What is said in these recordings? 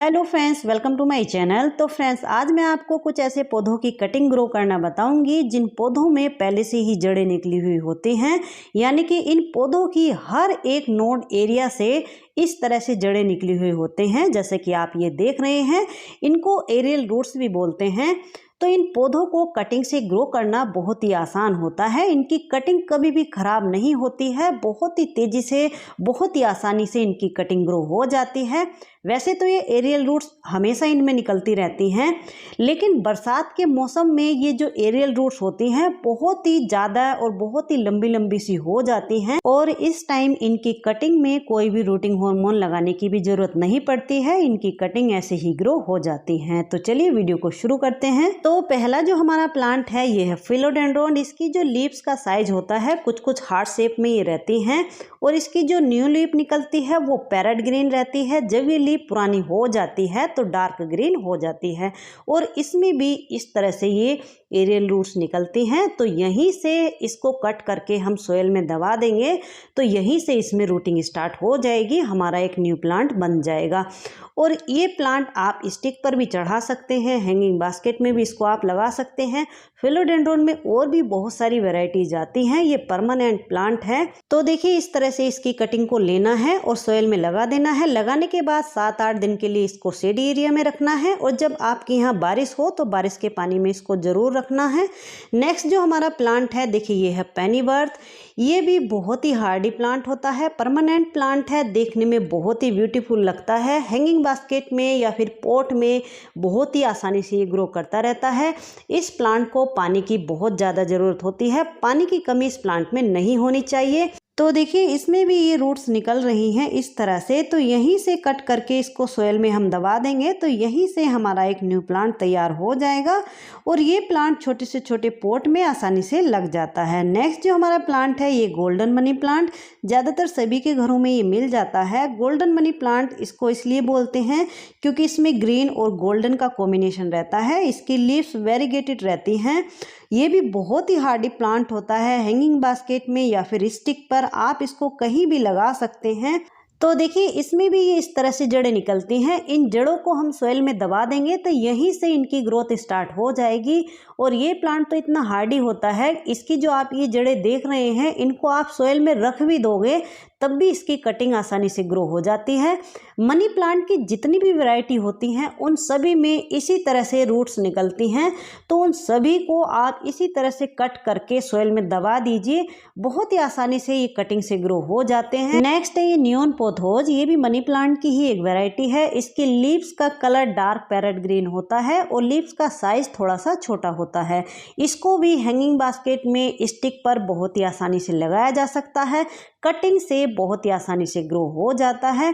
Hello friends, welcome to my channel. तो friends, आज मैं आपको कुछ ऐसे पौधों की कटिंग ग्रो करना बताऊंगी जिन पौधों में पहले से ही जड़ें निकली हुई होती हैं। यानी कि इन पौधों की हर एक नोड एरिया से इस तरह से जड़ें निकली हुई होते हैं। जैसे कि आप ये देख रहे हैं, इनको एरियल रूट्स भी बोलते हैं। तो इन पौधों को कटिंग से ग्रो करना बहुत ही आसान होता है। इनकी कटिंग कभी भी खराब नहीं होती है, बहुत ही तेजी से, बहुत ही आसानी से इनकी कटिंग ग्रो हो जाती है। वैसे तो ये एरियल रूट्स हमेशा इनमें निकलती रहती हैं, लेकिन बरसात के मौसम में ये जो एरियल रूट्स होती हैं बहुत ही ज़्यादा और बहुत ही लंबी लंबी सी हो जाती हैं, और इस टाइम इनकी कटिंग में कोई भी रूटिंग हार्मोन लगाने की भी ज़रूरत नहीं पड़ती है। इनकी कटिंग ऐसे ही ग्रो हो जाती है। तो चलिए वीडियो को शुरू करते हैं। तो पहला जो हमारा प्लांट है ये है फिलोडेंड्रोन। इसकी जो लीव्स का साइज होता है कुछ कुछ हार्ट शेप में ये रहती हैं, और इसकी जो न्यू लीफ निकलती है वो पैरेट ग्रीन रहती है। जब ये लीफ पुरानी हो जाती है तो डार्क ग्रीन हो जाती है, और इसमें भी इस तरह से ये एरियल रूट्स निकलती हैं। तो यहीं से इसको कट करके हम सोयल में दबा देंगे तो यहीं से इसमें रूटिंग स्टार्ट हो जाएगी, हमारा एक न्यू प्लांट बन जाएगा। और ये प्लांट आप स्टिक पर भी चढ़ा सकते हैं, हैंगिंग बास्केट में भी इसको आप लगा सकते हैं। फिलोडेंड्रोन में और भी बहुत सारी वैरायटीज आती हैं, ये परमानेंट प्लांट है। तो देखिए, इस तरह से इसकी कटिंग को लेना है और सोयल में लगा देना है। लगाने के बाद 7-8 दिन के लिए इसको शेडी एरिया में रखना है, और जब आपके यहाँ बारिश हो तो बारिश के पानी में इसको जरूर रखना है। नेक्स्ट जो हमारा प्लांट है, देखिए ये है पेनीबर्थ। ये भी बहुत ही हार्डी प्लांट होता है, परमानेंट प्लांट है, देखने में बहुत ही ब्यूटीफुल लगता है। हैंगिंग बास्केट में या फिर पॉट में बहुत ही आसानी से ये ग्रो करता रहता है। इस प्लांट को पानी की बहुत ज़्यादा ज़रूरत होती है, पानी की कमी इस प्लांट में नहीं होनी चाहिए। तो देखिए, इसमें भी ये रूट्स निकल रही हैं इस तरह से। तो यहीं से कट करके इसको सोयल में हम दबा देंगे तो यहीं से हमारा एक न्यू प्लांट तैयार हो जाएगा, और ये प्लांट छोटे से छोटे पॉट में आसानी से लग जाता है। नेक्स्ट जो हमारा प्लांट है ये गोल्डन मनी प्लांट। ज़्यादातर सभी के घरों में ये मिल जाता है। गोल्डन मनी प्लांट इसको इसलिए बोलते हैं क्योंकि इसमें ग्रीन और गोल्डन का कॉम्बिनेशन रहता है। इसकी लीव्स वेरीगेटेड रहती हैं। ये भी बहुत ही हार्डी प्लांट होता है। हैंगिंग बास्केट में या फिर स्टिक पर आप इसको कहीं भी लगा सकते हैं। तो देखिए, इसमें भी ये इस तरह से जड़ें निकलती हैं। इन जड़ों को हम सोयल में दबा देंगे तो यहीं से इनकी ग्रोथ स्टार्ट हो जाएगी। और ये प्लांट तो इतना हार्डी होता है, इसकी जो आप ये जड़ें देख रहे हैं, इनको आप सोयल में रख भी दोगे तब भी इसकी कटिंग आसानी से ग्रो हो जाती है। मनी प्लांट की जितनी भी वैरायटी होती हैं उन सभी में इसी तरह से रूट्स निकलती हैं। तो उन सभी को आप इसी तरह से कट करके सोयल में दबा दीजिए, बहुत ही आसानी से ये कटिंग से ग्रो हो जाते हैं। नेक्स्ट है ये नियॉन पोथोस। ये भी मनी प्लांट की ही एक वैरायटी है। इसकी लीव्स का कलर डार्क पैरेट ग्रीन होता है और लीव्स का साइज थोड़ा सा छोटा होता है। इसको भी हैंगिंग बास्केट में स्टिक पर बहुत ही आसानी से लगाया जा सकता है। कटिंग से बहुत ही आसानी से ग्रो हो जाता है।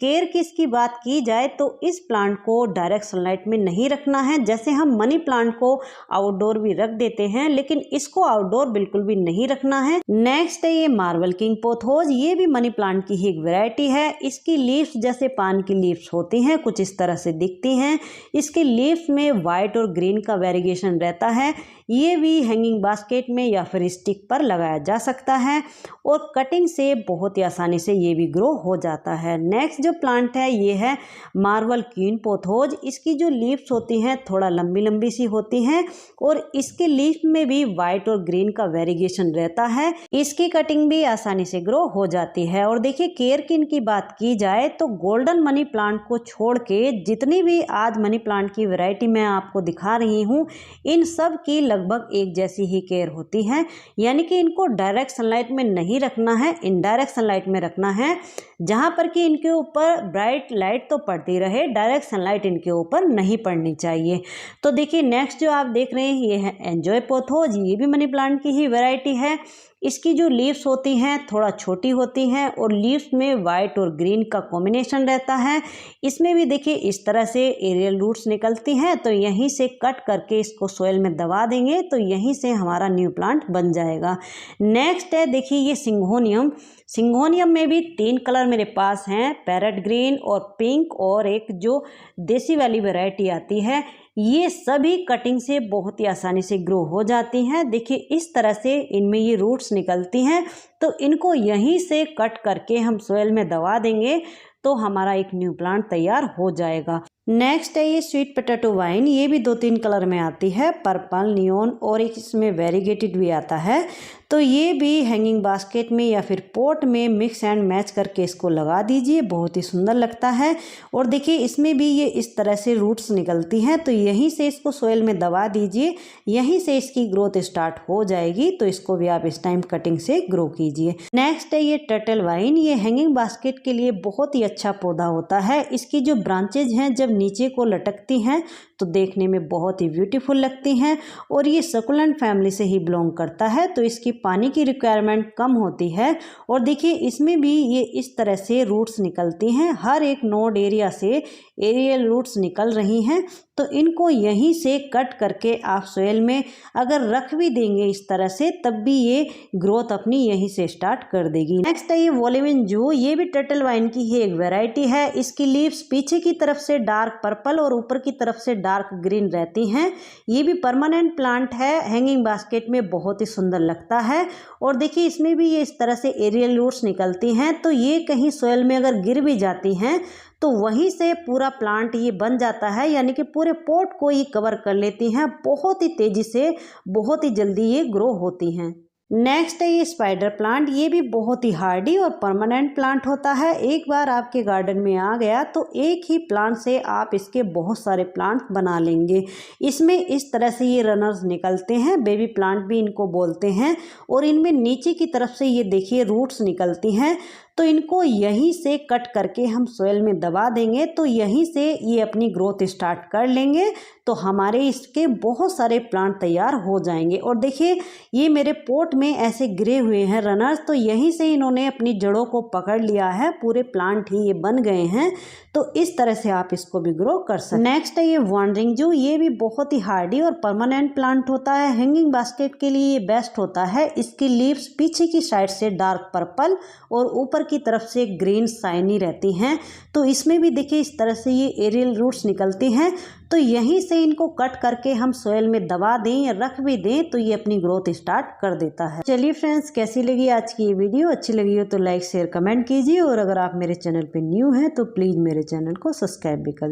केयर की इसकी बात की जाए तो इस प्लांट को डायरेक्ट सनलाइट में नहीं रखना है। जैसे हम मनी प्लांट को आउटडोर भी रख देते हैं, लेकिन इसको आउटडोर बिल्कुल भी नहीं रखना है। नेक्स्ट है ये मार्वल किंग पोथोस। ये भी मनी प्लांट की ही एक वैरायटी है। इसकी लीव्स जैसे पान की लीव्स होती हैं, कुछ इस तरह से दिखती हैं। इसके लीव्स में वाइट और ग्रीन का वेरिएशन रहता है। ये भी हैंगिंग बास्केट में या फिर स्टिक पर लगाया जा सकता है, और कटिंग से बहुत ही आसानी से ये भी ग्रो हो जाता है। नेक्स्ट जो प्लांट है ये है मार्वल क्वीन पोथोस। इसकी जो लीव्स होती हैं थोड़ा लंबी लंबी सी होती हैं, और इसके लीफ में भी वाइट और ग्रीन का वेरिएशन रहता है। इसकी कटिंग भी आसानी से ग्रो हो जाती है। और देखिए, केयर की इनकी बात की जाए तो गोल्डन मनी प्लांट को छोड़ के जितनी भी आज मनी प्लांट की वैरायटी मैं आपको दिखा रही हूँ, इन सब की लगभग एक जैसी ही केयर होती है। यानी कि इनको डायरेक्ट सनलाइट में नहीं रखना है, इनडायरेक्ट सनलाइट में रखना है, जहाँ पर कि इनके ऊपर ब्राइट लाइट तो पड़ती रहे, डायरेक्ट सनलाइट इनके ऊपर नहीं पड़नी चाहिए। तो देखिए, नेक्स्ट जो आप देख रहे हैं ये है एंजॉय पोथोस। ये भी मनी प्लांट की ही वैरायटी है। इसकी जो लीव्स होती हैं थोड़ा छोटी होती हैं, और लीव्स में वाइट और ग्रीन का कॉम्बिनेशन रहता है। इसमें भी देखिए इस तरह से एरियल रूट्स निकलती हैं। तो यहीं से कट करके इसको सोयल में दबा देंगे तो यहीं से हमारा न्यू प्लांट बन जाएगा। नेक्स्ट है, देखिए ये सिंगोनियम। सिंगोनियम में भी 3 कलर मेरे पास हैं, पैरेट ग्रीन और पिंक, और एक जो देसी वाली वैरायटी आती है। ये सभी कटिंग से बहुत ही आसानी से ग्रो हो जाती हैं। देखिए, इस तरह से इनमें ये रूट्स निकलती हैं। तो इनको यहीं से कट करके हम सोयल में दबा देंगे तो हमारा एक न्यू प्लांट तैयार हो जाएगा। नेक्स्ट है ये स्वीट पोटैटो वाइन। ये भी 2-3 कलर में आती है, पर्पल, नियॉन और एक इसमें वेरीगेटेड भी आता है। तो ये भी हैंगिंग बास्केट में या फिर पॉट में मिक्स एंड मैच करके इसको लगा दीजिए, बहुत ही सुंदर लगता है। और देखिए इसमें भी ये इस तरह से रूट्स निकलती हैं, तो यहीं से इसको सोइल में दबा दीजिए, यहीं से इसकी ग्रोथ स्टार्ट हो जाएगी। तो इसको भी आप इस टाइम कटिंग से ग्रो कीजिए। नेक्स्ट है ये टर्टल वाइन। ये हैंगिंग बास्केट के लिए बहुत ही अच्छा पौधा होता है। इसकी जो ब्रांचेज हैं जब नीचे को लटकती हैं तो देखने में बहुत ही ब्यूटीफुल लगती हैं, और ये सकुलेंट फैमिली से ही बिलोंग करता है, तो इसकी पानी की रिक्वायरमेंट कम होती है। और देखिए इसमें भी ये इस तरह से रूट्स निकलती हैं, हर एक नोड एरिया से एरियल रूट्स निकल रही हैं। तो इनको यहीं से कट करके आप सोइल में अगर रख भी देंगे इस तरह से, तब भी ये ग्रोथ अपनी यहीं से स्टार्ट कर देगी। नेक्स्ट है ये वोलेविन जू। ये भी टर्टल वाइन की ही एक वैरायटी है। इसकी लीव्स पीछे की तरफ से डार्क पर्पल और ऊपर की तरफ से डार्क ग्रीन रहती हैं। ये भी परमानेंट प्लांट है, हैंगिंग बास्केट में बहुत ही सुंदर लगता है। और देखिए इसमें भी ये इस तरह से एरियल रूट्स निकलती हैं, तो ये कहीं सोइल में अगर गिर भी जाती हैं तो वहीं से पूरा प्लांट ये बन जाता है, यानी कि पूरे पॉट को ये कवर कर लेती हैं। बहुत ही तेजी से, बहुत ही जल्दी ये ग्रो होती हैं। नेक्स्ट है ये स्पाइडर प्लांट। ये भी बहुत ही हार्डी और परमानेंट प्लांट होता है। एक बार आपके गार्डन में आ गया तो एक ही प्लांट से आप इसके बहुत सारे प्लांट बना लेंगे। इसमें इस तरह से ये रनर्स निकलते हैं, बेबी प्लांट भी इनको बोलते हैं, और इनमें नीचे की तरफ से ये देखिए रूट्स निकलती हैं। तो इनको यहीं से कट करके हम सोइल में दबा देंगे, तो यहीं से ये अपनी ग्रोथ स्टार्ट कर लेंगे, तो हमारे इसके बहुत सारे प्लांट तैयार हो जाएंगे। और देखिए ये मेरे पॉट में ऐसे गिरे हुए हैं रनर्स, तो यहीं से इन्होंने अपनी जड़ों को पकड़ लिया है, पूरे प्लांट ही ये बन गए हैं। तो इस तरह से आप इसको भी ग्रो कर सकते हैं। नेक्स्ट है ये वॉन्डरिंग जू। ये भी बहुत ही हार्डी और परमानेंट प्लांट होता है, हैंगिंग बास्केट के लिए ये बेस्ट होता है। इसकी लीव्स पीछे की साइड से डार्क पर्पल और ऊपर की तरफ से ग्रीन शाइनी रहती हैं। तो इसमें भी देखिए इस तरह से ये एरियल रूट्स निकलती हैं, तो यहीं से इनको कट करके हम सोइल में दबा दें या रख भी दें तो ये अपनी ग्रोथ स्टार्ट कर देता है। चलिए फ्रेंड्स, कैसी लगी आज की ये वीडियो? अच्छी लगी हो तो लाइक शेयर कमेंट कीजिए, और अगर आप मेरे चैनल पे न्यू हैं तो प्लीज़ मेरे चैनल को सब्सक्राइब भी कर लीजिए।